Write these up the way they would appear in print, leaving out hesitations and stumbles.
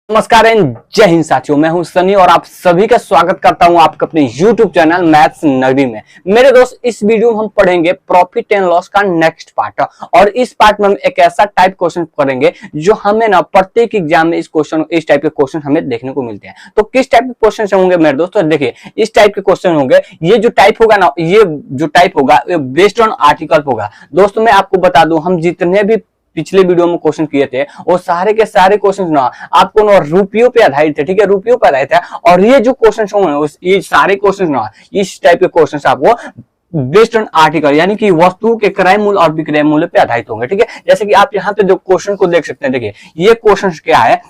नमस्कार एंड जय हिंद साथियों, मैं हूं सनी और आप सभी का स्वागत करता हूं आपके अपने YouTube चैनल मैथ्स नगरी में। मेरे दोस्त, इस वीडियो में हम पढ़ेंगे प्रॉफिट एंड लॉस का नेक्स्ट पार्ट और इस पार्ट में हम एक ऐसा टाइप क्वेश्चन पढ़ेंगे जो हमें ना प्रत्येक एग्जाम में इस टाइप के क्वेश्चन हमें देखने को मिलते हैं। तो किस टाइप के क्वेश्चन होंगे मेरे दोस्तों? देखिए, इस टाइप के क्वेश्चन होंगे। ये जो टाइप होगा ना, ये जो टाइप होगा बेस्ड ऑन आर्टिकल होगा। दोस्तों मैं आपको बता दूं, हम जितने भी पिछले वीडियो में क्वेश्चन किए थे वो सारे के सारे क्वेश्चन ना आपको ना रुपयों पे आधारित थे। ठीक है, रुपयों पे आधारित है। और ये जो क्वेश्चन होंगे, ये सारे क्वेश्चन ना इस टाइप के क्वेश्चन आपको बेस्ड ऑन आर्टिकल यानी कि वस्तु के क्रय मूल्य और विक्रय मूल्य पे आधारित होंगे। ठीक है, जैसे कि आप यहाँ पे जो क्वेश्चन को देख सकते हैं, देखिए ये क्वेश्चन क्या है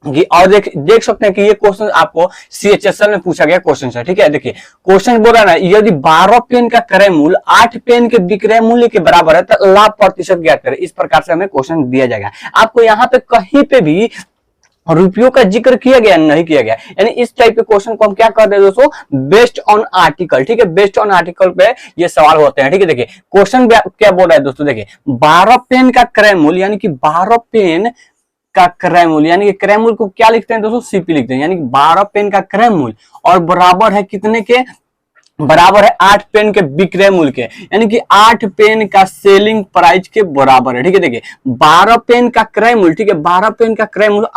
और देख सकते हैं कि ये क्वेश्चन आपको CHSL में पूछा गया क्वेश्चन है। ठीक है, देखिए क्वेश्चन बोला ना, यदि 12 पेन का क्रय मूल्य 8 पेन के विक्रय मूल्य के बराबर है तो लाभ प्रतिशत ज्ञात करें। इस प्रकार से हमें क्वेश्चन दिया जाएगा। आपको यहाँ पे कहीं पे भी रुपयों का जिक्र किया गया नहीं किया गया, यानी इस टाइप के क्वेश्चन को हम क्या करते हैं दोस्तों? Based on article. ठीक है, बेस्ड ऑन आर्टिकल पे ये सवाल होते हैं। ठीक है, देखिए क्वेश्चन क्या बोल रहा है दोस्तों? देखिए 12 पेन का क्रय मूल्य यानी कि 12 पेन का क्रय मूल्य यानी कि क्रय मूल्य को क्या लिखते हैं दोस्तों? CP लिखते हैं। यानी कि 12 पेन का क्रय मूल्य और बराबर है कितने के? बराबर है 8 पेन के विक्रय मूल्य के, यानी कि 8 पेन का सेलिंग प्राइस के बराबर है। ठीक है, देखिए 12 पेन का क्रय मूल्य, ठीक है 12 पेन का क्रय मूल्य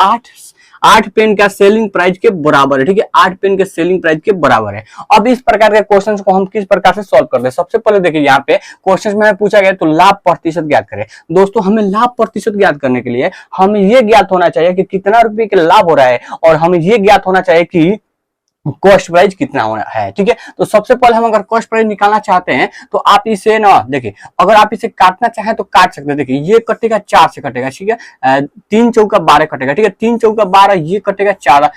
8 पेन का सेलिंग प्राइस के बराबर है। ठीक है, 8 पेन के सेलिंग प्राइस के बराबर है। अब इस प्रकार के क्वेश्चंस को हम किस प्रकार से सॉल्व करते हैं? सबसे पहले देखिए, यहाँ पे क्वेश्चंस में पूछा गया तो लाभ प्रतिशत ज्ञात करें। दोस्तों हमें लाभ प्रतिशत ज्ञात करने के लिए हमें यह ज्ञात होना चाहिए कि कितना रुपए के लाभ हो रहा है और हमें यह ज्ञात होना चाहिए कि कॉस्ट प्राइस कितना होना है। ठीक है, तो सबसे पहले हम अगर कॉस्ट प्राइस निकालना चाहते हैं तो आप इसे ना देखिए, अगर आप इसे काटना चाहें तो काट सकते हैं। देखिए ये कटेगा 4 से कटेगा। ठीक है, 3 चौका 12 कटेगा। ठीक है, 3 चौका 12, ये कटेगा 4,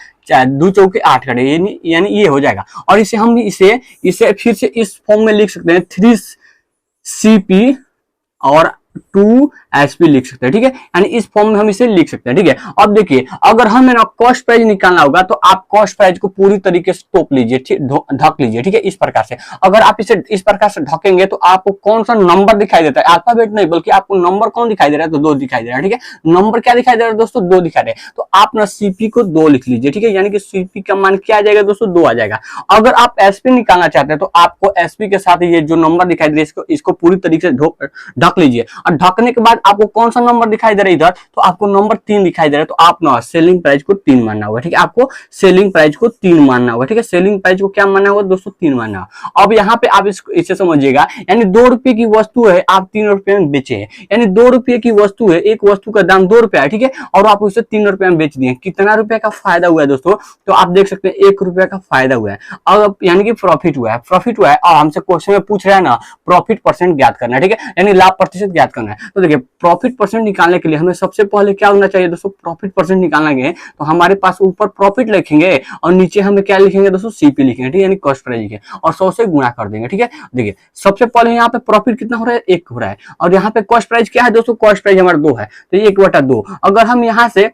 2 चौके 8 कटेगा, यानी ये हो जाएगा। और इसे हम इसे फिर से इस फॉर्म में लिख सकते हैं, 3CP और 2SP लिख सकते हैं। ठीक है, यानी इस फॉर्म में हम इसे लिख सकते हैं। ठीक है, अब देखिए अगर हमें ना कॉस्ट प्राइस निकालना होगा तो आप कॉस्ट प्राइस को पूरी तरीके से तोप लीजिए, ढक लीजिए। ठीक है, इस प्रकार से अगर आप इसे इस प्रकार से ढकेंगे तो आपको कौन सा नंबर दिखाई देता है? अल्फाबेट नहीं, बल्कि आपको नंबर कौन दिखाई दे रहा है? तो 2 दिखाई दे रहा है। ठीक है, नंबर क्या दिखाई दे रहा है दोस्तों? 2 दिखाई दे रहा है। तो आप ना CP को 2 लिख लीजिए। ठीक है, यानी कि CP का मान क्या आ जाएगा दोस्तों? 2 आ जाएगा। अगर आप SP निकालना चाहते हैं तो आपको SP के साथ ये जो नंबर दिखाई दे रहा है इसको पूरी तरीके से ढक लीजिए। और ढकने के बाद आपको कौन सा नंबर दिखाई दे रहा है इधर? तो आपको नंबर 3 दिखाई दे रहा है। तो आप ना सेलिंग प्राइस को 3 मानना होगा। ठीक है, आपको सेलिंग प्राइस को 3 मानना होगा। ठीक है, सेलिंग प्राइस को क्या मानना होगा दोस्तों? 3 मानना होगा। अब यहाँ पे आप इसे समझिएगा, यानी 2 रुपए की वस्तु है, आप 3 रुपए में बेचे हैं। यानी 2 रुपए की वस्तु है, एक वस्तु का दाम 2 रुपया है। ठीक है, और आप उसे 3 रुपए में बेच दिए। कितना रुपए का फायदा हुआ है दोस्तों? तो आप देख सकते हैं 1 रुपया का फायदा हुआ है। अब यानी कि प्रॉफिट हुआ है, प्रॉफिट हुआ है। और हमसे क्वेश्चन में पूछ रहा है ना प्रॉफिट परसेंट ज्ञात करना है। ठीक है, यानी लाभ प्रतिशत ज्ञात करना है। तो देखिए प्रॉफिट परसेंट निकालने के लिए हमें सबसे पहले क्या होना चाहिए दोस्तों? प्रॉफिट परसेंट निकालना है तो हमारे पास ऊपर प्रॉफिट लिखेंगे और नीचे हमें क्या लिखेंगे दोस्तों? CP लिखेंगे। ठीक है, यानी कॉस्ट प्राइस लिखेंगे और 100 से गुणा कर देंगे। ठीक है, देखिए सबसे पहले यहाँ पे प्रॉफिट कितना हो रहा है? 1 हो रहा है। और यहाँ पे कॉस्ट प्राइस क्या है दोस्तों? कॉस्ट प्राइस हमारा 2 है, तो 1/2। अगर हम यहाँ से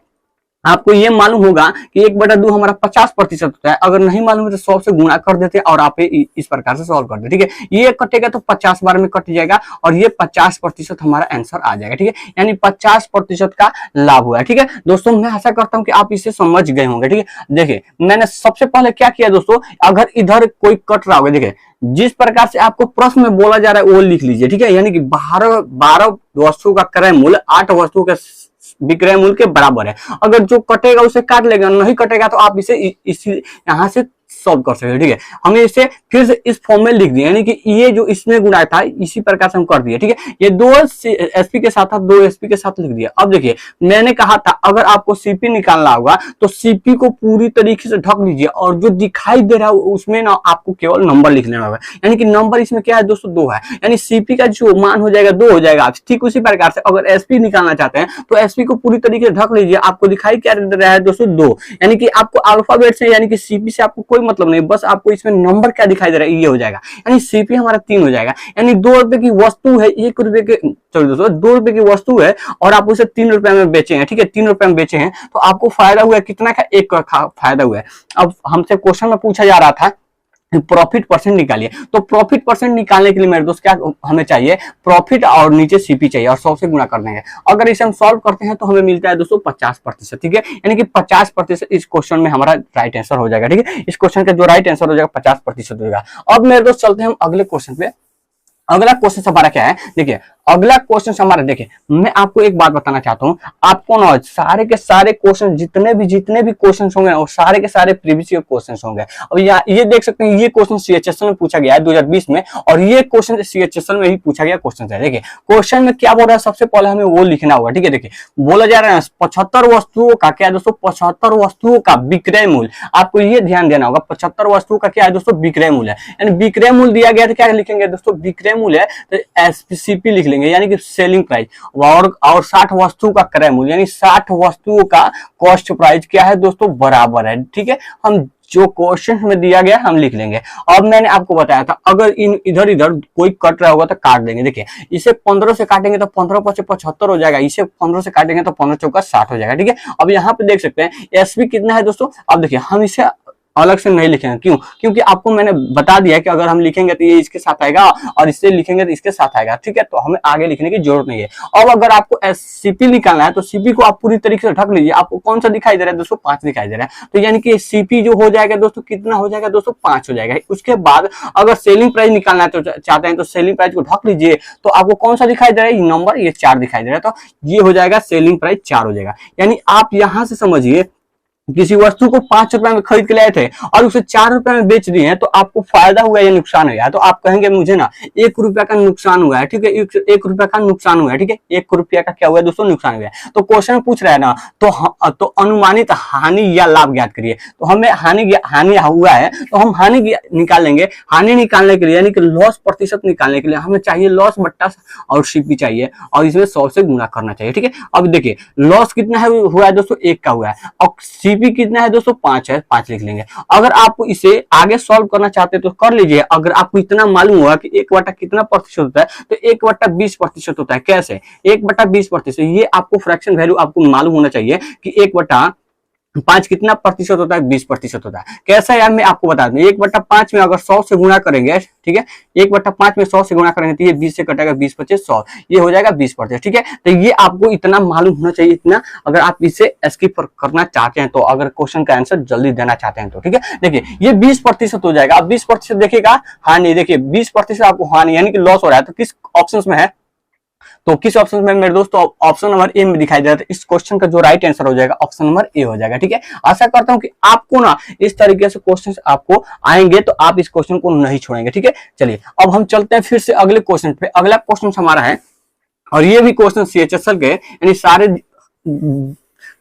आपको ये मालूम होगा कि 1/2 हमारा 50% होता है। अगर नहीं मालूम है तो 100 से गुणा कर देते और आप इस प्रकार से सॉल्व कर दे। ठीक है, ये कटेगा तो 50 बार में कट जाएगा और ये 50% हमारा आंसर आ जाएगा। ठीक है, यानी 50% का लाभ हुआ है। ठीक है दोस्तों, मैं आशा करता हूं कि आप इसे समझ गए होंगे। ठीक है, देखिए मैंने सबसे पहले क्या किया दोस्तों, अगर इधर कोई कट रहा होगा, देखिए जिस प्रकार से आपको प्रश्न में बोला जा रहा है वो लिख लीजिए। ठीक है, यानी कि 12 वस्तु का क्रय मूल्य 8 वस्तु के विक्रय मूल्य के बराबर है। अगर जो कटेगा उसे काट लेगा, नहीं कटेगा तो आप इसे इसी यहां से सॉल्व कर सकते हैं। ठीक है, हमने इसे फिर से इस फॉर्म में लिख दिया, यानी कि ये जो इसमें गुणा था इसी प्रकार से हम कर दिए। ठीक है, ये 2 SP के साथ था, 2 SP के साथ लिख दिया। अब देखिए मैंने कहा था अगर आपको CP निकालना होगा तो CP को पूरी तरीके से ढक लीजिए और जो दिखाई दे रहा है उसमें ना आपको केवल नंबर लिखना होगा। यानी कि नंबर इसमें क्या है दोस्तों? 2 है, यानी CP का जो मान हो जाएगा 2 हो जाएगा। ठीक उसी प्रकार से अगर SP निकालना चाहते हैं तो SP को पूरी तरीके से ढक लीजिए। आपको दिखाई क्या दे रहा है दोस्तों? 2, यानी कि आपको अल्फाबेट से यानी कि CP से आपको कोई मतलब नहीं, बस आपको इसमें नंबर क्या दिखाई दे रहा है ये हो जाएगा। यानी CP हमारा 3 हो जाएगा। यानी 2 रुपए की वस्तु है, 1 रुपए के चलिए दोस्तों 2 रुपए की वस्तु है और आप उसे 3 रुपए में बेचे हैं। ठीक है, 3 रुपए में बेचे हैं तो आपको फायदा हुआ है कितना का? 1 का फायदा हुआ है। अब हमसे क्वेश्चन में पूछा जा रहा था प्रॉफिट परसेंट निकालिए। तो प्रॉफिट परसेंट निकालने के लिए मेरे दोस्त क्या हमें चाहिए, प्रॉफिट और नीचे सीपी चाहिए और 100 से गुणा कर देंगे। अगर इसे हम सॉल्व करते हैं तो हमें मिलता है दोस्तों 50%, ठीक है, यानी कि 50% इस क्वेश्चन में हमारा राइट आंसर हो जाएगा, ठीक है। इस क्वेश्चन का जो राइट आंसर हो जाएगा 50% हो जाएगा। अब मेरे दोस्त चलते हैं हम अगले क्वेश्चन पे। अगला क्वेश्चन हमारा क्या है, देखिए अगला क्वेश्चन हमारा, देखिए मैं आपको एक बात बताना चाहता हूं, आपको ना सारे के सारे क्वेश्चन जितने भी क्वेश्चन होंगे और सारे के सारे प्रीवियस ईयर क्वेश्चन होंगे। अब ये देख सकते हैं, ये क्वेश्चन सीएचएसएल में पूछा गया है 2020 में, और ये क्वेश्चन सीएचएसएल में ही पूछा गया क्वेश्चन है। देखिए क्वेश्चन में क्या बोल रहा है, सबसे पहले हमें वो लिखना होगा, ठीक है। देखिए बोला जा रहा है 75 वस्तुओं का क्या है दोस्तों, 75 वस्तुओं का विक्रय मूल्य, आपको ये ध्यान देना होगा 75 वस्तुओं का क्या है दोस्तों, विक्रय मूल्य है। यानी विक्रय मूल्य दिया गया तो क्या लिखेंगे दोस्तों, विक्रय मूल्य है तो एसपीसीपी लिख लेंगे, यानी कि सेलिंग प्राइस, और 60 वस्तु का क्रय मूल्य, यानी 60 वस्तुओं का कॉस्ट प्राइस क्या है दोस्तों, बराबर है, ठीक है। हम जो क्वेश्चन में दिया गया हम लिख लेंगे। अब मैंने आपको बताया था अगर इधर इधर कोई कट रहा होगा तो काट देंगे। देखिए इसे 15 से काटेंगे तो 15 × 75 हो जाएगा, इसे 15 से काटेंगे तो 15 × 60 हो जाएगा, ठीक है। अब यहाँ पे देख सकते हैं एसपी कितना है दोस्तों। अब देखिए हम इसे अलग से नहीं लिखेंगे, क्यों, क्योंकि आपको मैंने बता दिया कि अगर हम लिखेंगे तो ये इसके साथ आएगा और इससे लिखेंगे तो इसके साथ आएगा, ठीक है। तो हमें आगे लिखने की जरूरत नहीं है। अब अगर आपको सीपी निकालना है तो सीपी को आप पूरी तरीके से ढक लीजिए। आपको कौन सा दिखाई दे रहा है दोस्तों, 5 दिखाई दे रहा है, तो यानी कि सीपी जो हो जाएगा दोस्तों कितना हो जाएगा दोस्तों, 5 हो जाएगा। उसके बाद अगर सेलिंग प्राइस निकालना है तो चाहते हैं तो सेलिंग प्राइस को ढक लीजिए, तो आपको कौन सा दिखाई दे रहा है, ये नंबर, ये 4 दिखाई दे रहा है, तो ये हो जाएगा सेलिंग प्राइस 4 हो जाएगा। यानी आप यहां से समझिए किसी वस्तु को 5 रुपए में खरीद के लाए थे और उसे 4 रुपए में बेच दिए हैं, तो आपको फायदा हुआ या नुकसान हुआ है, तो आप कहेंगे मुझे ना 1 रुपया का नुकसान हुआ है, ठीक है, 1 रुपया का नुकसान हुआ है, ठीक है, 1 रुपया का क्या हुआ है दोस्तों, नुकसान हुआ है। तो क्वेश्चन पूछ रहा है ना, तो अनुमानित हानि या लाभ ज्ञात करिए। तो हमें हानि हुआ है तो हम हानि निकाल लेंगे। हानि निकालने के लिए यानी कि लॉस प्रतिशत निकालने के लिए हमें चाहिए लॉस बट्टा और सीपी चाहिए, और इसमें 100 से गुणा करना चाहिए, ठीक है। अब देखिए लॉस कितना है, हुआ है दोस्तों 1 का हुआ है, और सीपी कितना है दोस्तों, 5 है, 5 लिख लेंगे। अगर आप इसे आगे सॉल्व करना चाहते हैं तो कर लीजिए। अगर आपको इतना मालूम हुआ कि 1/, कितना प्रतिशत होता है, तो 1/20% होता है। कैसे 1/20%, ये आपको फ्रैक्शन वैल्यू आपको मालूम होना चाहिए कि 1/5 कितना प्रतिशत होता है, 20% होता है। कैसा यार मैं आपको बता दूं, 1/5 में अगर 100 से गुणा करेंगे, ठीक है, 1/5 में 100 से गुणा करेंगे तो ये 20 से कटेगा, 20 × 25 100, ये हो जाएगा 20%, ठीक है। तो ये आपको इतना मालूम होना चाहिए, इतना, अगर आप इसे स्किप करना चाहते हैं तो, अगर क्वेश्चन का आंसर जल्दी देना चाहते हैं तो, ठीक है। देखिए ये 20% हो जाएगा। अब 20% देखिएगा हानि, देखिए 20% आपको हानि यानी कि लॉस हो रहा है, तो किस ऑप्शन में है, तो किस ऑप्शन में मेरे दोस्तों, ऑप्शन नंबर ए में दिखाई दे रहा है। इस क्वेश्चन का जो राइट आंसर हो जाएगा ऑप्शन नंबर ए हो जाएगा, ठीक है। आशा करता हूं कि आपको ना इस तरीके से क्वेश्चन आपको आएंगे तो आप इस क्वेश्चन को नहीं छोड़ेंगे, ठीक है। चलिए अब हम चलते हैं फिर से अगले क्वेश्चन पे। अगला क्वेश्चन हमारा है, और ये भी क्वेश्चन सीएचएसएल के, यानी सारे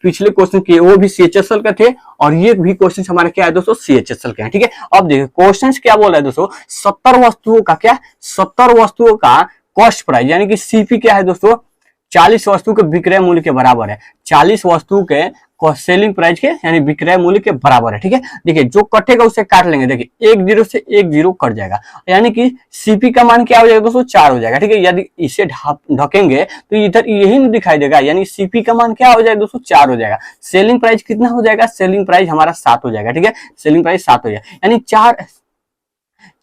पिछले क्वेश्चन किए वो भी सीएचएसएल के थे, और ये भी क्वेश्चन हमारे क्या है दोस्तों, सीएचएसएल के हैं, ठीक है। अब देखिए क्वेश्चन क्या बोल रहा है दोस्तों, 70 वस्तुओं का क्या, 70 वस्तुओं का कॉस्ट प्राइस, यानी कि सीपी क्या है दोस्तों, 40 वस्तु के विक्रय मूल्य के बराबर है। 40 वस्तु के सेलिंग प्राइस के यानी विक्रय मूल्य के बराबर है, ठीक है। देखिए जो कटेगा उसे काट लेंगे, देखिए 1 0 से 1 0 कट जाएगा, यानी कि सीपी का मान क्या हो जाएगा दोस्तों, 4 हो जाएगा, ठीक है। यदि इसे ढकेंगे तो इधर यही नहीं दिखाई देगा, यानी सीपी का मान क्या हो जाएगा दोस्तों, 4 हो जाएगा। सेलिंग प्राइस कितना हो जाएगा, सेलिंग प्राइस हमारा 7 हो जाएगा, ठीक है, सेलिंग प्राइस 7 हो जाएगा। यानी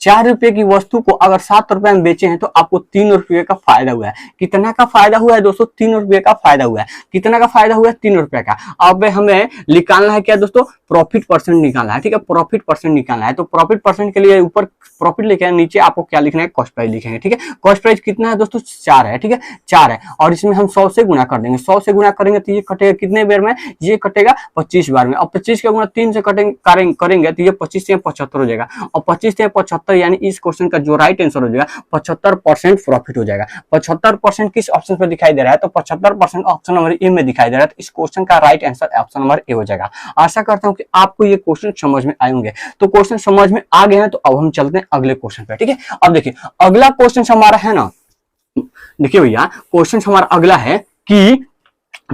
4 रुपए की वस्तु को अगर 7 रुपए में बेचे हैं तो आपको 3 रुपए का फायदा हुआ है। कितना का फायदा हुआ है दोस्तों, 3 रुपए का फायदा हुआ है। कितना का फायदा हुआ है, 3 रुपए का। अब हमें निकालना है क्या दोस्तों, प्रॉफिट परसेंट निकालना है, ठीक है, प्रॉफिट परसेंट निकालना है। तो प्रॉफिट परसेंट के लिए ऊपर प्रॉफिट लिखे हैं, नीचे आपको क्या लिखना है, कॉस्ट प्राइस लिखेंगे, ठीक है। कॉस्ट प्राइस कितना है दोस्तों, 4 है, ठीक है, 4 है, और इसमें हम 100 से गुणा कर देंगे। 100 से गुणा करेंगे तो ये कटेगा कितने बार में, ये कटेगा 25 बार में। और 25 का गुणा 3 से करेंगे तो ये 25 से 75 हो जाएगा, और 25 से 75 यानी इस क्वेश्चन का जो राइट आंसर हो जाएगा 75% प्रॉफिट हो जाएगा। 75% किस ऑप्शन पर दिखाई दे रहा है, तो 75% ऑप्शन नंबर ए में दिखाई दे रहा है। तो इस क्वेश्चन का right answer option number A हो जाएगा। आशा करता हूं कि आपको ये क्वेश्चन समझ में आए होंगे। तो क्वेश्चन समझ में आ गए हैं तो अब हम चलते हैं अगले क्वेश्चन पे, ठीक है। अब देखिए अगला क्वेश्चन हमारा है ना, देखिए भैया क्वेश्चन हमारा अगला है कि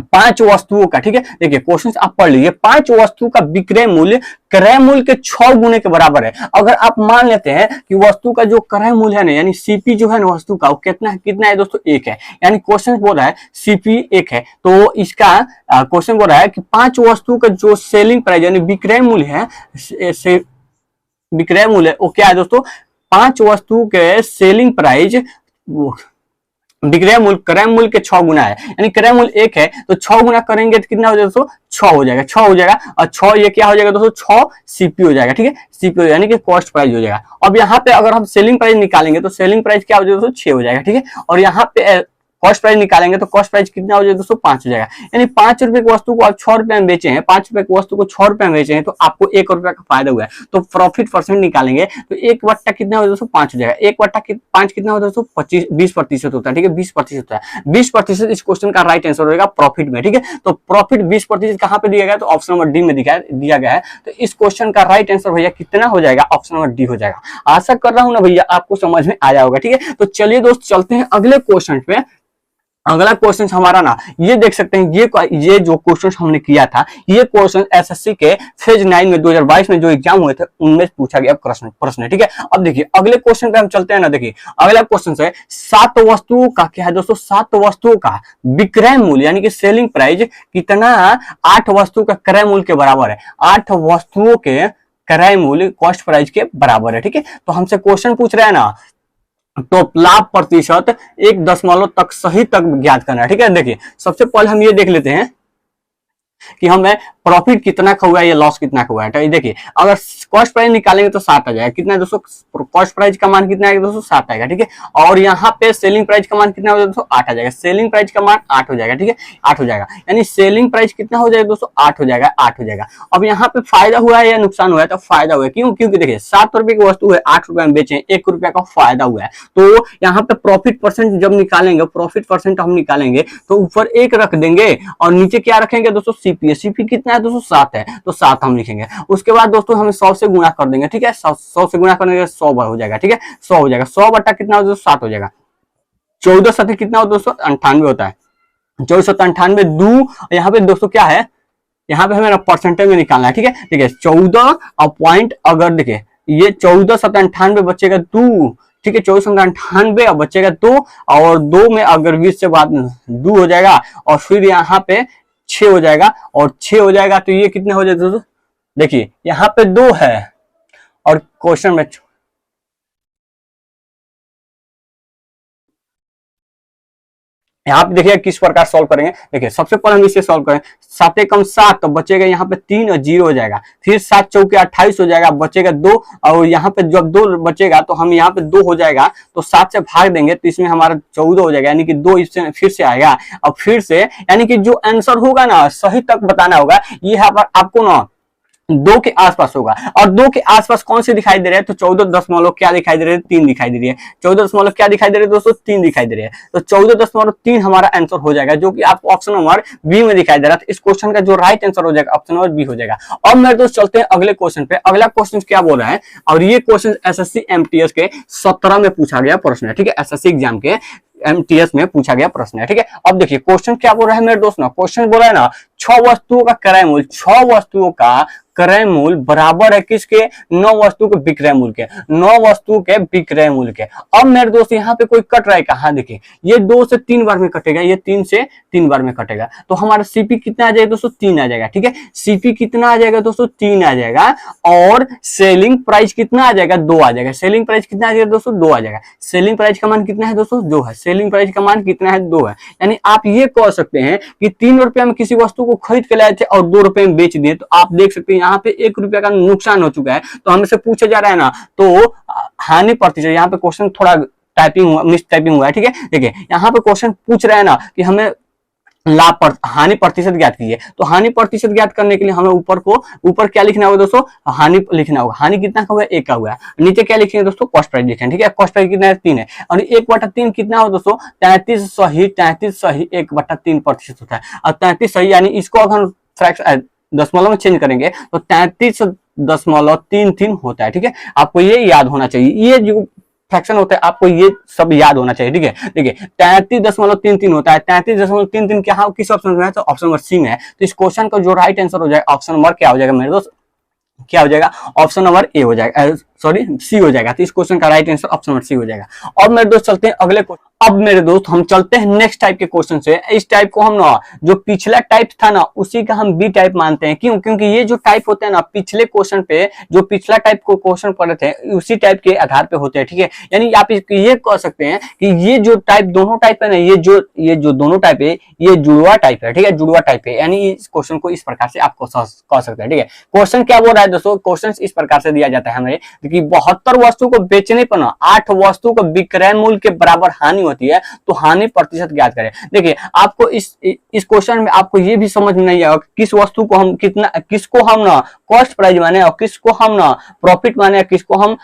5 वस्तुओं का, ठीक है, देखिए क्वेश्चन आप पढ़ लीजिए। 5 वस्तु का विक्रय मूल्य क्रय मूल्य के 6 गुने के बराबर है। अगर आप मान लेते हैं कि वस्तु का जो क्रय मूल्य है ना, यानी सीपी जो है ना वस्तु का, वो कितना है दोस्तों, 1 है। यानी क्वेश्चन बोल रहा है सीपी 1 है, तो इसका क्वेश्चन बोल रहा है कि 5 वस्तु का जो सेलिंग प्राइस यानी विक्रय मूल्य है, विक्रय मूल्य वो क्या है दोस्तों, 5 वस्तु के सेलिंग प्राइस विक्रय मूल्य क्रय मूल्य के 6 गुना है, यानी क्रय मूल्य 1 है तो 6 गुना करेंगे तो कितना हो जाएगा दोस्तों, 6 हो जाएगा, 6 हो जाएगा। और 6 ये क्या हो जाएगा दोस्तों, 6 सीपी हो जाएगा, ठीक है, सीपी यानी कि कॉस्ट प्राइस हो जाएगा। अब यहाँ पे अगर हम सेलिंग प्राइस निकालेंगे तो सेलिंग प्राइस क्या हो जाएगा दोस्तों, 6 हो जाएगा, ठीक है। और यहाँ पे कॉस्ट प्राइस निकालेंगे तो कॉस्ट प्राइस कितना हो जाएगा दोस्तों, 5 हो जाएगा। यानी 5 रुपए की वस्तु को आप 6 रुपए में बेचे हैं, 5 रुपए की वस्तु को 6 रुपए में बेचे हैं तो आपको 1 रुपया का फायदा हुआ है। तो प्रॉफिट परसेंट निकालेंगे तो 1/5 कितना हो जाएगा दोस्तों, 5 हो जाएगा। 1/5 कितना होता है दोस्तों, 20% होता है, ठीक है, 20% होता है। 20% इस क्वेश्चन का राइट आंसर होगा प्रॉफिट में, ठीक है। तो प्रॉफिट 20% कहां पे दिया गया, तो ऑप्शन नंबर डी में दिया गया है। तो इस क्वेश्चन का राइट आंसर भैया कितना हो जाएगा, ऑप्शन नंबर डी हो जाएगा। आशा कर रहा हूं ना भैया आपको समझ में आया होगा, ठीक है। तो चलिए दोस्त चलते हैं अगले क्वेश्चन पे। अगला क्वेश्चन हमारा ना ये देख सकते हैं, ये जो क्वेश्चन हमने किया था ये क्वेश्चन एसएससी के फेज 9 में 2022 में जो एग्जाम हुए थे उनमें पूछा गया प्रश्न है, ठीक है। अब देखिए अगले क्वेश्चन पे हम चलते हैं ना। देखिए अगला क्वेश्चन है 7 वस्तुओं का क्या है दोस्तों, 7 वस्तुओं का विक्रय मूल्य यानी कि सेलिंग प्राइस कितना 8 वस्तु का क्रय मूल्य के बराबर है। 8 वस्तुओं के क्रय मूल्य कॉस्ट प्राइस के बराबर है, ठीक है। तो हमसे क्वेश्चन पूछ रहे हैं ना, तो लाभ प्रतिशत 1 तक सही तक ज्ञात करना है, ठीक है। देखिए सबसे पहले हम ये देख लेते हैं कि हमें प्रॉफिट कितना का हुआ है या लॉस कितना का हुआ है। तो देखिए अगर कॉस्ट प्राइस निकालेंगे तो 7 आ जाएगा, कितना है दोस्तों, कॉस्ट प्राइस का मान कितना आएगा दोस्तों, 7 आएगा, ठीक है। और यहाँ पे सेलिंग प्राइस का मान कितना हो जाएगा दोस्तों, 8 आ जाएगा। सेलिंग प्राइस का मान 8 हो जाएगा, ठीक है, 8 हो जाएगा। यानी सेलिंग प्राइस कितना हो जाएगा दोस्तों, 8 हो जाएगा, 8 हो जाएगा। अब यहाँ पे फायदा हुआ है या नुकसान हुआ है, तो फायदा हुआ है। क्यों, क्योंकि देखिए 7 रुपए की वस्तु है, 8 रुपए में बेचे, 1 रुपया का फायदा हुआ है। तो यहाँ पे प्रॉफिट परसेंट जब निकालेंगे, प्रॉफिट परसेंट हम निकालेंगे तो ऊपर 1 रख देंगे और नीचे क्या रखेंगे दोस्तों, सीपी। सीपी कितना है दोस्तों, 7 है, तो 7 हम लिखेंगे। उसके बाद दोस्तों हम 100 से गुणा कर देंगे, ठीक है, 100 से गुणा करने के 100 बार हो जाएगा, ठीक है, 100 हो जाएगा। 100 बटा कितना हो दोस्तों, 7 हो जाएगा। 14 7 कितना हो दोस्तों, 98 होता है। 14 7 98 दो, यहाँ पे दोस्तों क्या है, यहाँ पे हमें परसेंटेज में निकालना है, ठीक है। देखिए 14 पॉइंट, अगर देखिए ये 14 7 98 बचेगा 2, ठीक है, 14 98 अब बचेगा 2, और 2 में अगर 20 से बाद 2 हो जाएगा और फिर यहाँ पे 6 हो जाएगा, और 6 हो जाएगा तो ये कितने हो जाएगा दोस्तों, देखिए यहाँ पे 2 है और क्वेश्चन में यहाँ पे देखिए किस प्रकार सॉल्व करेंगे। देखिए सबसे पहले हम इसे सॉल्व करें, 7 एकम 7 तो बचेगा यहाँ पे 3 और 0 हो जाएगा। फिर 7 चौके 28 हो जाएगा, बचेगा 2, और यहाँ पे जब 2 बचेगा तो हम यहाँ पे 2 हो जाएगा तो 7 से भाग देंगे तो इसमें हमारा 14 हो जाएगा, यानी कि 2 इससे फिर से आएगा। अब फिर से यानी कि जो आंसर होगा ना सही तक बताना होगा, ये आपको ना 2 के आसपास होगा। और 2 के आसपास कौन से दिखाई दे रहे हैं, तो 14 क्या दिखाई दे रहे हैं, 3 दिखाई दे रही है। 14 क्या दिखाई दे रहे हैं दोस्तों, 3 दिखाई दे रही है। तो 14.3 हमारा आंसर हो जाएगा, जो कि आपको ऑप्शन नंबर बी में दिखाई दे रहा है। इस क्वेश्चन का जो राइट आंसर हो जाएगा ऑप्शन नंबर बी हो जाएगा। अब मेरे दोस्त चलते हैं अगले क्वेश्चन पे। अगला क्वेश्चन क्या बोल रहा है, और ये क्वेश्चन एसएससी एमटीएस के 17 में पूछा गया प्रश्न है, ठीक है, एसएससी एग्जाम के एमटीएस में पूछा गया प्रश्न है, ठीक है। अब देखिए क्वेश्चन क्या बोल रहा है मेरे दोस्त ना, क्वेश्चन बोला है ना 6 वस्तुओं का क्रय मूल्य, 6 वस्तुओं का क्रय मूल्य बराबर है किसके, 9 वस्तु के विक्रय मूल्य के, 9 वस्तु के विक्रय मूल्य के। अब मेरे दोस्त यहाँ पे कोई कट रहा है कहाँ, देखिए ये 2 से 3 बार में कटेगा, ये 3 से 3 बार में कटेगा, तो हमारा सीपी कितना आ जाएगा दोस्तों, 3 आ जाएगा, ठीक है। सीपी कितना आ जाएगा दोस्तों, 3 आ जाएगा। और सेलिंग प्राइस कितना आ जाएगा, 2 आ जाएगा। सेलिंग प्राइस कितना आ जाएगा दोस्तों, 2 आ जाएगा। सेलिंग प्राइस का मान कितना है दोस्तों, 2 है। सेलिंग प्राइस का मान कितना है, 2 है। यानी आप ये कह सकते हैं कि 3 रुपया में किसी वस्तु को खरीद के लाए थे और 2 रुपए में बेच दिए, तो आप देख सकते हैं यहाँ पे 1 रुपया का नुकसान हो चुका है। तो हमसे पूछा जा रहा है ना, तो हानि प्रतिशत, यहाँ पे क्वेश्चन थोड़ा मिस टाइपिंग हुआ है, ठीक है। देखिए यहाँ पे क्वेश्चन पूछ रहा है ना कि हमें हानि प्रतिशत ज्ञात कीजिए, तो हानि प्रतिशत ज्ञात करने के लिए हमें ऊपर क्या लिखना होगा दोस्तों, हानि लिखना होगा। हानि कितना का हुआ, 1 का हुआ है। नीचे क्या लिखेंगे दोस्तों, कॉस्ट प्राइस लिखेंगे, ठीक है। कॉस्ट प्राइस कितना है, 3 है। और 1/3 कितना हो दोस्तों, 33 सही 1/3% होता है। और 33 सही यानी इसको अगर फ्रैक्शन दशमलव में चेंज करेंगे तो 33.33 होता है, ठीक है। आपको ये याद होना चाहिए, ये जो फ्रैक्शन होता है आपको ये सब याद होना चाहिए, ठीक है। देखिए 33.33 होता है। 33.33 क्या किस ऑप्शन में है, तो ऑप्शन नंबर सी में है। तो इस क्वेश्चन का जो राइट आंसर हो जाएगा ऑप्शन नंबर क्या हो जाएगा मेरे दोस्त, क्या हो जाएगा, ऑप्शन नंबर ए हो जाएगा, सॉरी सी हो जाएगा। तो इस क्वेश्चन का right answer option number C हो जाएगा। और मेरे दोस्त चलते हैं अगले क्वेश्चन। अब मेरे दोस्त हम चलते हैं नेक्स्ट टाइप के क्वेश्चन से। इस टाइप को हम ना जो पिछला टाइप था ना उसी का हम बी टाइप मानते हैं। क्यों? क्योंकि ये जो टाइप होते हैं ना पिछले क्वेश्चन पे जो पिछला टाइप को क्वेश्चन पढ़े थे उसी टाइप के आधार पे होते हैं। ठीक है, यानी आप ये कह सकते हैं कि ये जो टाइप दोनों टाइप है ना ये जो दोनों टाइप है ये जुड़वा टाइप है। ठीक है, जुड़वा टाइप है, यानी इस क्वेश्चन को इस प्रकार से आप कह सकते हैं। ठीक है, क्वेश्चन क्या बोल रहा है दोस्तों? क्वेश्चन इस प्रकार से दिया जाता है हमें कि 72 वस्तु को बेचने पर ना 8 वस्तु को विक्रय मूल्य के बराबर हानि होती है, तो हानि प्रतिशत ज्ञात करें। देखिए आपको इस क्वेश्चन में आपको ये भी समझ में नहीं आएगा किस वस्तु को हम किसको हम ना कॉस्ट प्राइस माने और किसको हम ना प्रॉफिट माने, किसको हम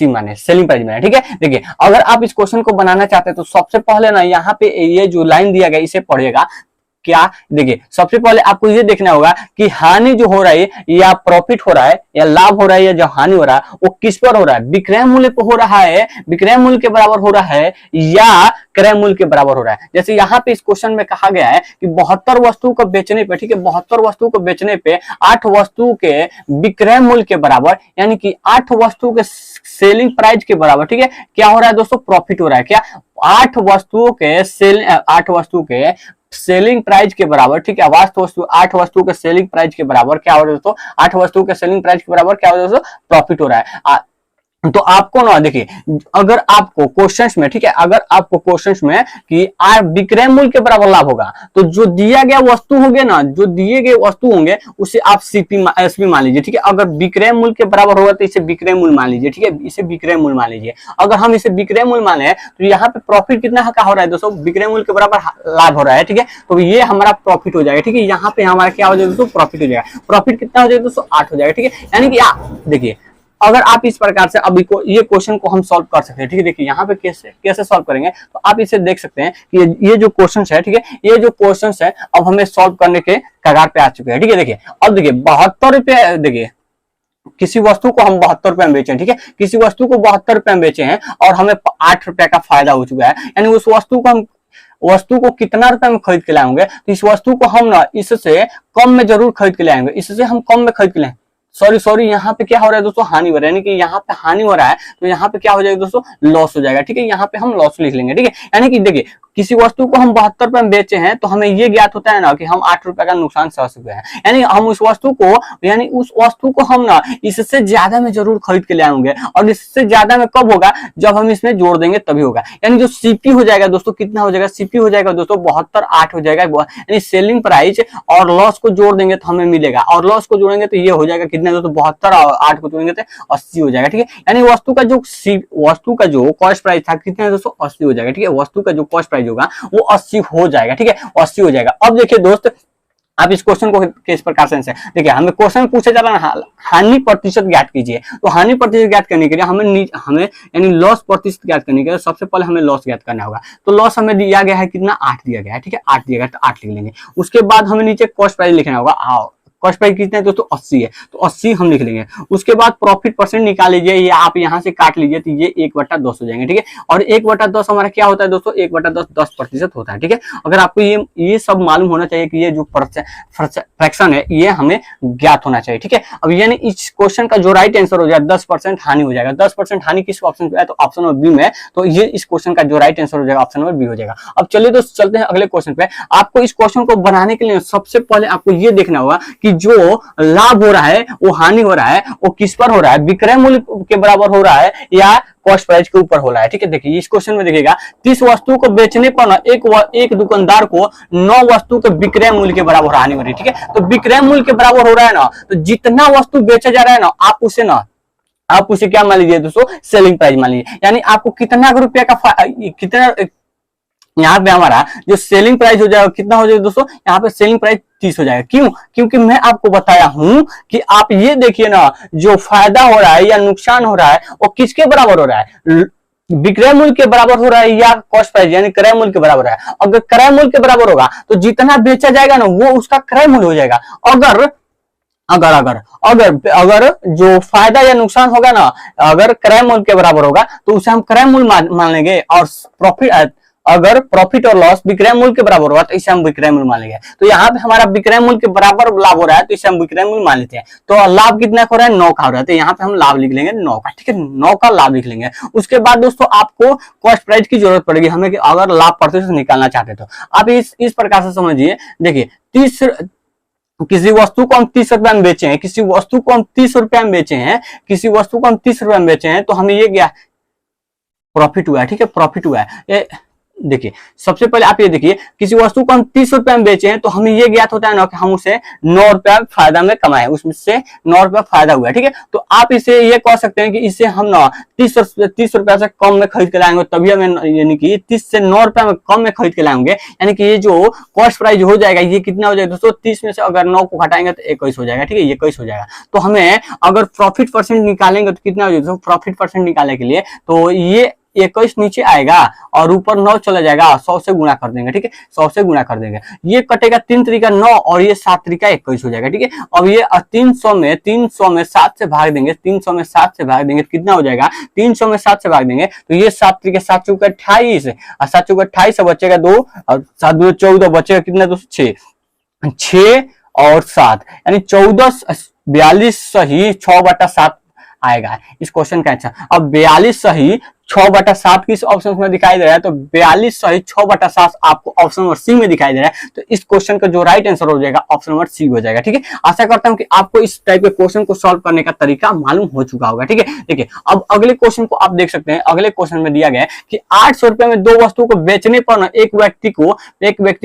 माने सेलिंग प्राइस माने। ठीक है, देखिए अगर आप इस क्वेश्चन को बनाना चाहते हैं तो सबसे पहले ना यहाँ पे ये जो लाइन दिया गया इसे पढ़िएगा। क्या देखिए सबसे पहले आपको ये देखना होगा कि हानि जो हो रहा है या प्रॉफिट हो रहा है या लाभ हो रहा है या जो हानि हो रहा है वो किस पर हो रहा है? विक्रय मूल्य पर हो रहा है, विक्रय मूल्य के बराबर हो रहा है या क्रय मूल्य के बराबर हो रहा है। जैसे यहाँ पे इस क्वेश्चन में कहा गया है कि 72 वस्तु को बेचने पे, ठीक है, 72 वस्तु को बेचने पे 8 वस्तु के विक्रय मूल्य के बराबर यानी कि 8 वस्तु के सेलिंग प्राइस के बराबर, ठीक है, क्या हो रहा है दोस्तों? प्रॉफिट हो रहा है। क्या 8 वस्तुओं के सेलिंग प्राइस के बराबर, ठीक है, 8 वस्तु के सेलिंग प्राइस के बराबर क्या हो रहा है दोस्तों? 8 वस्तु के सेलिंग प्राइस के बराबर क्या हो रहा है दोस्तों? प्रॉफिट हो रहा है। तो आपको ना देखिए अगर आपको क्वेश्चंस में, ठीक है, अगर आपको क्वेश्चंस में कि विक्रय मूल्य के बराबर लाभ होगा तो जो दिया गया वस्तु होंगे ना, जो दिए गए वस्तु होंगे उसे आप सीपी एसपी मान लीजिए। ठीक है, अगर विक्रय मूल्य के बराबर होगा तो इसे विक्रय मूल्य मान लीजिए। ठीक है, इसे विक्रय मूल्य मान लीजिए। अगर हम इसे विक्रय मूल्य माने तो यहाँ पे प्रॉफिट कितना का हो रहा है दोस्तों? विक्रय मूल्य के बराबर लाभ हो रहा है। ठीक है, तो ये हमारा प्रॉफिट हो जाएगा। ठीक है, यहाँ पे हमारा क्या हो जाएगा दोस्तों? प्रॉफिट हो जाएगा। प्रॉफिट कितना हो जाएगा दोस्तों? 8 हो जाएगा। ठीक है, यानी कि देखिए अगर आप इस प्रकार से अभी ये क्वेश्चन को हम सॉल्व कर सकते हैं। ठीक है, देखिए यहाँ पे कैसे सॉल्व करेंगे तो आप इसे देख सकते हैं कि ये जो क्वेश्चन है, ठीक है, ये जो क्वेश्चन है अब हमें सॉल्व करने के कगार पे आ चुके हैं। ठीक है, देखिए अब देखिए 72 रुपये, देखिए किसी वस्तु को हम 72 रुपए में बेचे हैं। ठीक है, किसी वस्तु को 72 रुपए में बेचे हैं और हमें 8 रुपए का फायदा हो चुका है, यानी उस वस्तु को कितना रुपए में खरीद के लाएंगे तो इस वस्तु को हम ना इससे कम में जरूर खरीद के लाएंगे, इससे हम कम में खरीद के लाएंगे। सॉरी यहाँ पे क्या हो रहा है दोस्तों? हानि हो रहा है, यानी कि यहाँ पे हानि हो रहा है तो यहाँ पे क्या हो जाएगा दोस्तों? लॉस हो जाएगा। ठीक है, यहाँ पे हम लॉस लिख लेंगे। ठीक है, यानी कि देखिए किसी वस्तु को हम 72 रुपए में बेचे हैं तो हमें ये ज्ञात होता है ना कि हम 8 रुपए का नुकसान सह चुके हैं, यानी हम उस वस्तु को हम ना इससे ज्यादा में जरूर खरीद के ले आएंगे और इससे ज्यादा में कब होगा? जब हम इसमें जोड़ देंगे तभी होगा। यानी जो सीपी हो जाएगा दोस्तों कितना हो जाएगा? सीपी हो जाएगा दोस्तों 72 8 हो जाएगा, यानी सेलिंग प्राइस और लॉस को जोड़ देंगे तो हमें मिलेगा, और लॉस को जोड़ेंगे तो ये हो जाएगा कितना दोस्तों? 72 और 8 को जोड़ेंगे तो 80 हो जाएगा। ठीक है, यानी वस्तु का जो कॉस्ट प्राइस था कितना है दोस्तों? 80 हो जाएगा। ठीक है, वस्तु का जो कॉस्ट प्राइस होगा वो 80 हो जाएगा। ठीक है, 80 हो जाएगा। अब देखिए दोस्त आप इस क्वेश्चन को किस प्रकार से आंसर, देखिए हमें क्वेश्चन पूछा जा रहा है हानि प्रतिशत ज्ञात कीजिए। तो हानि प्रतिशत ज्ञात करने के लिए हमें यानी लॉस प्रतिशत ज्ञात करने के लिए सबसे पहले हमें लॉस ज्ञात करना होगा। तो लॉस हमें दिया गया है कितना? 8 दिया गया है। ठीक है, 8 दिया गया तो 8 लिख लेंगे। उसके बाद हमें नीचे कॉस्ट प्राइस लिखना होगा। कॉस्ट प्राइस कितना है दोस्तों? 80 है, तो 80 हम लिख लेंगे। उसके बाद प्रॉफिट परसेंट निकाल लीजिए, ये आप यहाँ से काट लीजिए तो ये 1/10 हो जाएंगे। ठीक है, और 1/10 हमारा क्या होता है दोस्तों? 1/10 10% होता है। ठीक है, अगर आपको ये सब मालूम होना चाहिए कि ये जो फ्रैक्शन है ये हमें ज्ञात होना चाहिए। ठीक है, अब यानी इस क्वेश्चन का जो राइट आंसर हो जाएगा 10% हानि हो जाएगा। 10% हानि किस ऑप्शन पे है? तो ऑप्शन नंबर बी में। तो ये इस क्वेश्चन का जो राइट आंसर हो जाएगा ऑप्शन नंबर बी हो जाएगा। अब चलिए दोस्तों चलते हैं अगले क्वेश्चन पे। आपको इस क्वेश्चन को बनाने के लिए सबसे पहले आपको ये देखना होगा कि जो लाभ हो रहा है वो हानि हो रहा है वो किस पर हो रहा है? विक्रय मूल्य के बराबर हो रहा है या कॉस्ट प्राइस के ऊपर हो रहा है? ठीक है, देखिए इस क्वेश्चन में देखिएगा 30 वस्तु को बेचने पर ना एक दुकानदार को 9 वस्तु के विक्रय मूल्य के बराबर हानि हो रही है। ठीक है, तो विक्रय मूल्य के बराबर हो रहा है ना, तो जितना वस्तु बेचा जा रहा है ना आप उसे क्या मान लीजिए दोस्तों? सेलिंग प्राइस मान लीजिए। यानी आपको कितना रुपया का कितना यहाँ पे हमारा जो सेलिंग प्राइस हो जाएगा कितना हो जाएगा दोस्तों? यहाँ पे सेलिंग प्राइस 30 हो जाएगा। क्यों? क्योंकि मैं आपको बताया हूं कि आप ये देखिए ना जो फायदा हो रहा है या नुकसान हो रहा है वो किसके बराबर हो रहा है? विक्रय मूल्य के बराबर हो रहा है या कॉस्ट प्राइस यानी क्रय मूल्य के बराबर है? अगर क्रय मूल्य के बराबर होगा तो जितना बेचा जाएगा ना वो उसका क्रय मूल्य हो जाएगा। अगर जो फायदा या नुकसान होगा ना, अगर क्रय मूल्य के बराबर होगा तो उसे हम क्रय मूल्य मान लेंगे और प्रॉफिट अगर प्रॉफिट और लॉस विक्रय मूल्य के बराबर हुआ तो इसे हम विक्रय मूल्य मान लेंगे। तो यहाँ पे हमारा विक्रय मूल्य के बराबर लाभ हो रहा है तो इसे हम विक्रय मूल्य मान लेते हैं। तो लाभ कितना हो रहा है, 9 का हो रहा है, तो यहाँ पे हम लाभ लिख लेंगे 9 का, ठीक है, 9 का लाभ लिख लेंगे। उसके बाद दोस्तों आपको कॉस्ट प्राइस की जरूरत पड़ेगी हमें, कि अगर लाभ प्रतिशत निकालना चाहते तो आप इस प्रकार से समझिए। देखिए 30, किसी वस्तु को हम 30 रुपए में बेचे हैं, किसी वस्तु को हम 30 रुपए में बेचे हैं, किसी वस्तु को हम 30 रुपए में बेचे हैं, तो हमें ये क्या प्रॉफिट हुआ है, ठीक है, प्रॉफिट हुआ है। देखिए सबसे पहले आप ये देखिए, किसी वस्तु को हम 30 रुपए में बेचे हैं तो हमें ये ज्ञात होता है ना कि हम उसे 9 रुपया फायदा में कमाए, उसमें से 9 रुपया फायदा हुआ है, ठीक है। तो आप इसे ये कह सकते हैं कि इसे हम ना 30 रुपया से कम में खरीद के लाएंगे, तभी हमें यानी कि 30 से 9 रुपया में कम में खरीद के लाएंगे, यानी कि ये जो कॉस्ट प्राइस हो जाएगा ये कितना हो जाएगा दोस्तों, 30 में से अगर 9 को घटाएंगे तो 21 हो जाएगा, ठीक है, 21 हो जाएगा। तो हमें अगर प्रॉफिट परसेंट निकालेंगे तो कितना हो जाएगा, प्रॉफिट परसेंट निकालने के लिए तो ये 21 नीचे आएगा और ऊपर 9 चला जाएगा, 100 से गुणा कर देंगे, ठीक है, 100 से गुणा कर देंगे। ये कटेगा 3 तरीका 9 और ये 7 तरीका 21 हो जाएगा, ठीक है। अब ये 300 में 7 से भाग देंगे, 300 में 7 से भाग देंगे कितना हो जाएगा, 300 में 7 से भाग देंगे तो ये 7 तरीके 7 चौके 28 और 7 चौके 28 से बचेगा 2 और 7 2 14 बचेगा कितना दोस्तों 6 और 7 यानी 14 42 सही 6/7 आएगा इस क्वेश्चन का आंसर। अब 42 सही 6/7 किस ऑप्शन में दिखाई दे रहा है, तो 42 सही 6/7 आपको ऑप्शन नंबर सी में दिखाई दे रहा है। तो इस क्वेश्चन का जो राइट आंसर हो जाएगा ऑप्शन नंबर सी हो जाएगा, ठीक है। आशा करता हूं कि आपको इस टाइप के क्वेश्चन को सॉल्व करने का तरीका मालूम हो चुका होगा, ठीक है। देखिए अब अगले क्वेश्चन को आप देख सकते हैं। अगले क्वेश्चन में दिया गया है कि 800 रुपए में 2 वस्तु को बेचने पर ना एक व्यक्ति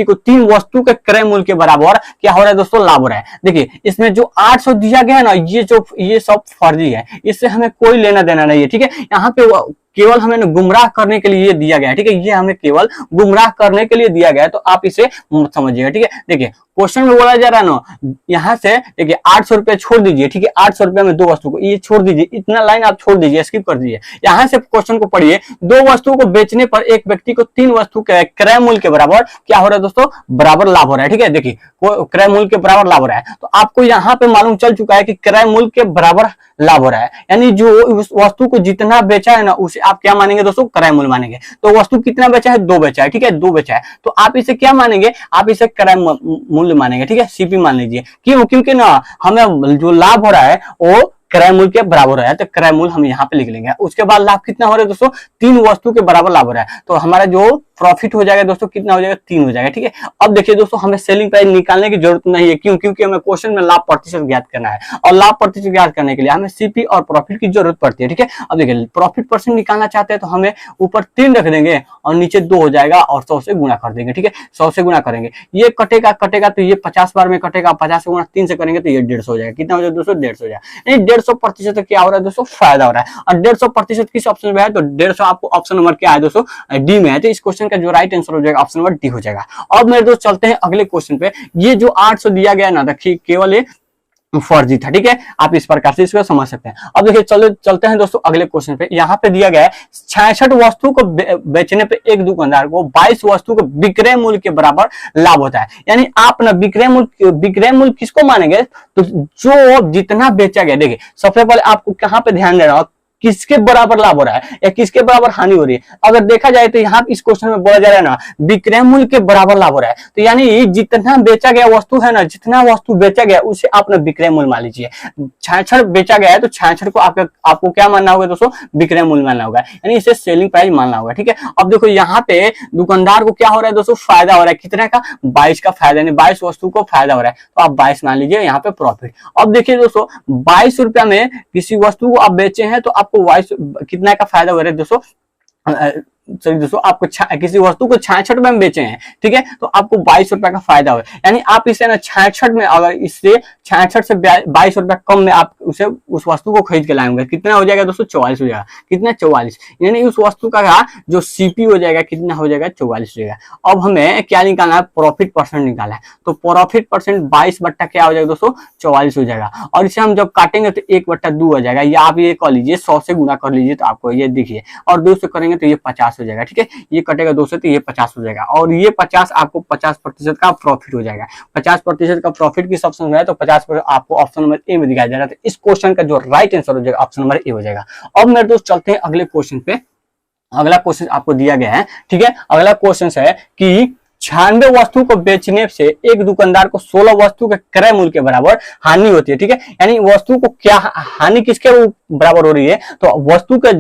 को 3 वस्तु के क्रय मूल्य के बराबर क्या हो रहा है दोस्तों, लाभ हो रहा है। देखिए इसमें जो 800 दिया गया है ना, ये सब फर्जी है, इससे हमें कोई लेना देना नहीं है, ठीक है। यहाँ पे केवल हमें गुमराह करने के लिए ये दिया गया है, ठीक है, ये हमें केवल गुमराह करने के लिए दिया गया है, तो आप इसे मत समझिएगा, ठीक है। देखिए क्वेश्चन में बोला जा रहा है ना, यहाँ से देखिए 800 रुपए छोड़ दीजिए, ठीक है, 800 रुपए में 2 वस्तु को, ये छोड़ दीजिए, इतना लाइन आप छोड़ दीजिए, स्किप कर दीजिए। यहाँ से क्वेश्चन को पढ़िए, 2 वस्तुओं को बेचने पर एक व्यक्ति को 3 वस्तु के क्रय मूल्य के बराबर क्या हो रहा है दोस्तों, बराबर लाभ हो रहा है, ठीक है। देखिए क्रय मूल्य के बराबर लाभ हो रहा है, तो आपको यहाँ पे मालूम चल चुका है कि क्रय मूल्य के बराबर लाभ हो रहा है, यानी जो उस वस्तु को जितना बेचा है ना उसे आप क्या मानेंगे दोस्तों, क्रय मूल्य मानेंगे। तो वस्तु कितना बेचा है, 2 बेचा है, ठीक है, 2 बेचा है, तो आप इसे क्या मानेंगे, आप इसे क्रय मूल्य मानेंगे, ठीक है, सीपी मान लीजिए। क्यों, क्योंकि ना हमें जो लाभ हो रहा है वो क्रय मूल्य के बराबर है, तो क्रय मूल्य हम यहाँ पे लिख लेंगे। उसके बाद लाभ कितना हो रहा है दोस्तों, 3 वस्तु के बराबर लाभ हो रहा है, तो हमारा जो प्रॉफिट हो जाएगा दोस्तों कितना हो जाएगा, 3 हो जाएगा, ठीक है। अब देखिए दोस्तों हमें सेलिंग प्राइस निकालने की जरूरत नहीं है, क्यों, क्योंकि हमें क्वेश्चन में लाभ प्रतिशत ज्ञात करना है, और लाभ प्रतिशत ज्ञात करने के लिए हमें सीपी और प्रॉफिट की जरूरत पड़ती है, ठीक है। अब देखिए प्रॉफिट परसेंट निकालना चाहते हैं तो हमें ऊपर 3 रख देंगे और नीचे 2 हो जाएगा और 100 से गुणा कर देंगे, ठीक है, 100 से गुणा करेंगे, ये कटेगा तो ये 50 बार में कटेगा, 50 से गुणा 3 से करेंगे तो ये 150 हो जाएगा, कितना हो जाएगा दोस्तों, 150 हो जाएगा, यानी 150% क्या हो रहा है दोस्तों, फायदा हो रहा है। और 150% किस ऑप्शन में है, तो 150 आपको ऑप्शन नंबर क्या है दोस्तों, डी में है, तो इस क्वेश्चन का जो राइट आंसर हो जाएगा ऑप्शन नंबर डी हो जाएगा। अब मेरे दोस्त चलते हैं अगले क्वेश्चन पे। ये जो 800 दिया गया ना, देखिए केवल ये फर्जी था, ठीक है, आप इस प्रकार से इसको समझ सकते हैं। अब देखिए चलते हैं दोस्तों अगले क्वेश्चन पे। यहाँ पे दिया गया है 66 वस्तु को बेचने पे एक दुकानदार को 22 वस्तु को विक्रय मूल्य के बराबर लाभ होता है, यानी आप ना विक्रय मूल्य किसको मानेंगे, तो जो जितना बेचा गया। देखिए सबसे पहले आपको कहाँ पे ध्यान देना हो, किसके बराबर लाभ हो रहा है या किसके बराबर हानि हो रही है। अगर देखा जाए तो यहाँ इस क्वेश्चन में बोला जा रहा है ना, विक्रय मूल्य के बराबर लाभ हो रहा है, तो यानी जितना बेचा गया वस्तु है ना, जितना वस्तु बेचा गया उसे आप ना विक्रय मूल्य मान लीजिए। 66 बेचा गया है तो 66 को आपको क्या मानना होगा दोस्तों, विक्रय मूल्य मानना होगा, यानी इसे सेलिंग प्राइस मानना होगा, ठीक है। अब देखो यहाँ पे दुकानदार को क्या हो रहा है दोस्तों, फायदा हो रहा है, कितने का, 22 का फायदा, यानी 22 वस्तु को फायदा हो रहा है, तो आप 22 मान लीजिए यहाँ पे प्रॉफिट। अब देखिए दोस्तों 22 रुपया में किसी वस्तु को आप बेचे हैं तो आपको 22 कितना का फायदा हो रहा है दोस्तों, सॉरी दोस्तों, आपको किसी वस्तु को 66 रुपए में बेचे हैं, ठीक है, तो आपको 22 रुपए का फायदा हो, यानी आप इसे ना 66 में, अगर इससे 66 से 22 रुपए कम में आप उसे उस वस्तु को खरीद के लाएंगे, कितना हो जाएगा दोस्तों, 44 हो जाएगा, कितना 44, यानी उस वस्तु का जो सीपी हो जाएगा कितना हो जाएगा, 44 हो जाएगा। अब हमें क्या निकालना है, प्रॉफिट परसेंट निकालना है, तो प्रॉफिट परसेंट 22 बट्टा क्या हो जाएगा दोस्तों, 44 हो जाएगा, और इसे हम जब काटेंगे तो 1/2 हो जाएगा, या आप ये कह लीजिए 100 से गुना कर लीजिए तो आपको ये दिखिए, और 2 से करेंगे तो ये 50 हो जाएगा, ठीक है, ये कटेगा 2 से तो ये 50 हो जाएगा, और ये 50 आपको 50% का प्रॉफिट हो जाएगा। 50% का प्रॉफिट किस ऑप्शन में है, तो 50% आपको ऑप्शन नंबर ए में दिखाई दे रहा है, तो इस क्वेश्चन का जो राइट आंसर हो जाएगा ऑप्शन नंबर ए हो जाएगा। अब मेरे दोस्त चलते हैं अगले क्वेश्चन पे। अगला क्वेश्चन आपको दिया गया है, ठीक है। अगला क्वेश्चन है कि 96 वस्तु को बेचने से एक दुकानदार को 16 वस्तु के क्रय मूल्य के बराबर हानि होती है, ठीक है। यानी वस्तु को क्या हानि किसके बराबर हो रही है, तो वस्तु के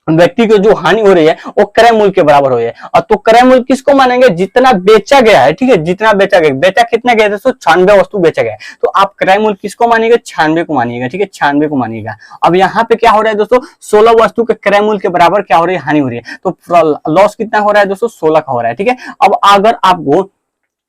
व्यक्ति को जो हानि हो रही है वो क्रय मूल्य के बराबर हो रही है। और तो क्रय मूल्य किसको मानेंगे, जितना बेचा गया है, ठीक है, जितना बेचा गया, बेचा कितना गया, दोस्तों 96 वस्तु बेचा गया है, तो आप क्रय मूल्य किसको मानिएगा, 96 को मानिएगा, ठीक है, 96 को मानिएगा। अब यहाँ पे क्या हो रहा है दोस्तों, 16 वस्तु के क्रय मूल्य के बराबर क्या हो रही है, हानि हो रही है, तो लॉस कितना हो रहा है दोस्तों, 16 का हो रहा है, ठीक है। अब अगर आपको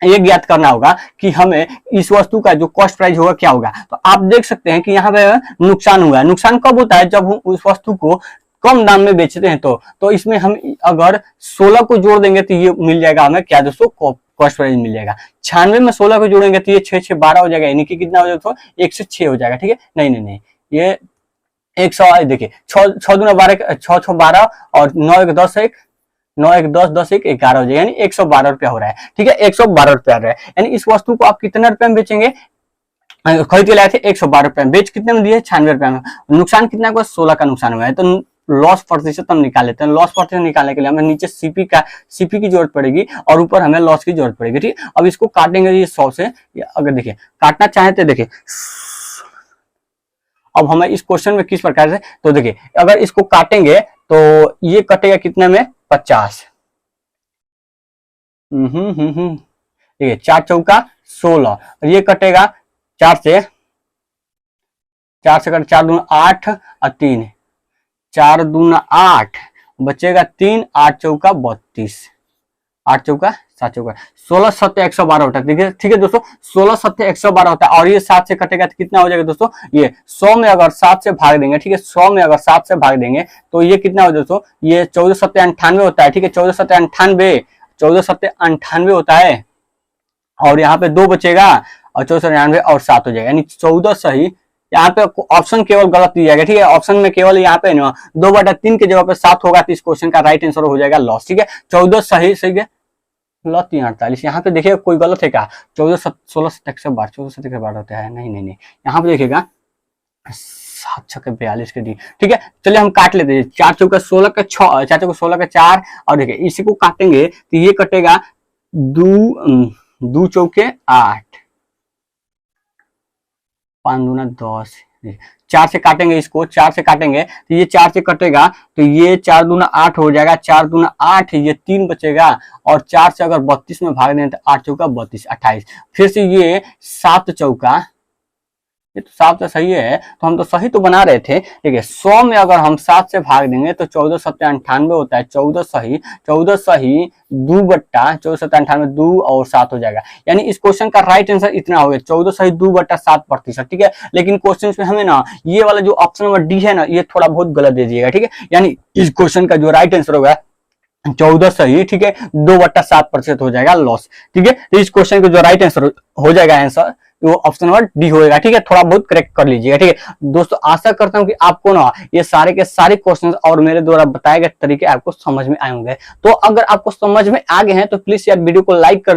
ये ज्ञात करना होगा कि हमें इस वस्तु का जो कॉस्ट प्राइस होगा क्या होगा, तो आप देख सकते हैं कि यहाँ पे नुकसान हुआ है। नुकसान कब होता है, जब हम उस वस्तु को कम दाम में बेचते हैं, तो इसमें हम अगर 16 को जोड़ देंगे तो ये मिल जाएगा हमें क्या दोस्तों, कॉस्ट प्राइस मिल जाएगा। 96 में 16 को जोड़ेंगे तो ये 6 12 हो जाएगा, यानी कि कितना हो जाएगा, 106 हो जाएगा, ठीक है। नहीं, ये 100, देखिए 6 दूना 12, 6 6 12 और 9 1 10 1 9 1 10 10 1 11 हो जाएगा, यानी 112 रुपया हो रहा है, ठीक है, 112 रुपया हो रहा है। यानी इस वस्तु को आप कितने रुपए में बेचेंगे, खरीद के लाए थे 112 रुपए में, बेच कितने में दिए, 96 रुपए में। नुकसान कितना हुआ, 16 का नुकसान हुआ है। तो लॉस प्रतिशत हम निकाल लेते हैं। लॉस प्रतिशत निकालने के लिए हमें नीचे सीपी की जरूरत पड़ेगी और ऊपर हमें लॉस की जरूरत पड़ेगी, ठीक। अब इसको काटेंगे ये 100 से, अगर देखिए काटना चाहे तो देखिए, अब हमें इस क्वेश्चन में किस प्रकार से, तो देखिए अगर इसको काटेंगे तो ये कटेगा कितने में, 50। देखिए 4 चौका 16, ये कटेगा 4 से कट, 4 दूना 8 और 3, 4 दूना 8, बचेगा 3, 8 चौका 32, 8 चौका 7 चौका 16 7 112 होता है, ठीक है दोस्तों, 16 7 112 होता है। और ये 7 से कटेगा तो कितना हो जाएगा दोस्तों, ये 100 में अगर 7 से भाग देंगे, ठीक है, 100 में अगर 7 से भाग देंगे तो ये कितना हो दोस्तों, ये 14 7 98 होता है, ठीक है, 14 7 98, 14 7 98 होता है। और यहाँ पे 2 बचेगा और 14 99 और 7 हो जाएगा, यानी 14 सही। यहाँ पे ऑप्शन केवल गलत दिया जाएगा, ठीक है, ऑप्शन में केवल यहाँ पे ना 2/3 के जगह पे 7 होगा, तो इस क्वेश्चन का राइट आंसर हो जाएगा लॉस, ठीक है। 14 सही है, लॉस 3 48। यहाँ पे देखिए कोई गलत है क्या, 14 16 7 112, 14 7 112 होता है, नहीं, यहाँ पे देखिएगा 7 6 42 के दी, ठीक है। चलिए हम काट लेते हैं, 4 चौका 16 का 6, 4 चौका 16 का 4, और देखिए इसी को काटेंगे तो ये कटेगा 2 चौके 8, 5 दूना 10, 4 से काटेंगे इसको, 4 से काटेंगे तो ये 4 से कटेगा तो ये 4 दूना 8 हो जाएगा, 4 दूना 8, ये 3 बचेगा, और 4 से अगर 32 में भाग दें तो 8 चौका 32 28, फिर से ये 7 चौका, ये तो 7 तो सही है, तो हम तो सही तो बना रहे थे, ठीक है। 100 में अगर हम 7 से भाग देंगे तो 14 7 98 होता है, 14 सही 2/14 7 98, 2 और 7 हो जाएगा। यानी इस क्वेश्चन का राइट आंसर इतना हो गया, 14 सही 2/7%, ठीक है। लेकिन क्वेश्चन में हमें ना ये वाला जो ऑप्शन नंबर डी है ना, ये थोड़ा बहुत गलत दे दिएगा, ठीक है। यानी इस क्वेश्चन का जो राइट आंसर होगा 14 सही, ठीक है, 2/7% हो जाएगा लॉस, ठीक है। तो इस क्वेश्चन का जो राइट आंसर हो जाएगा आंसर वो ऑप्शन नंबर डी होएगा, ठीक है। थोड़ा बहुत करेक्ट कर लीजिएगा, ठीक है दोस्तों। आशा करता हूं कि आपको ना ये सारे के सारे क्वेश्चंस और मेरे द्वारा बताए गए तरीके आपको समझ में आए होंगे। तो अगर आपको समझ में आ गए हैं तो प्लीज यार वीडियो को लाइक कर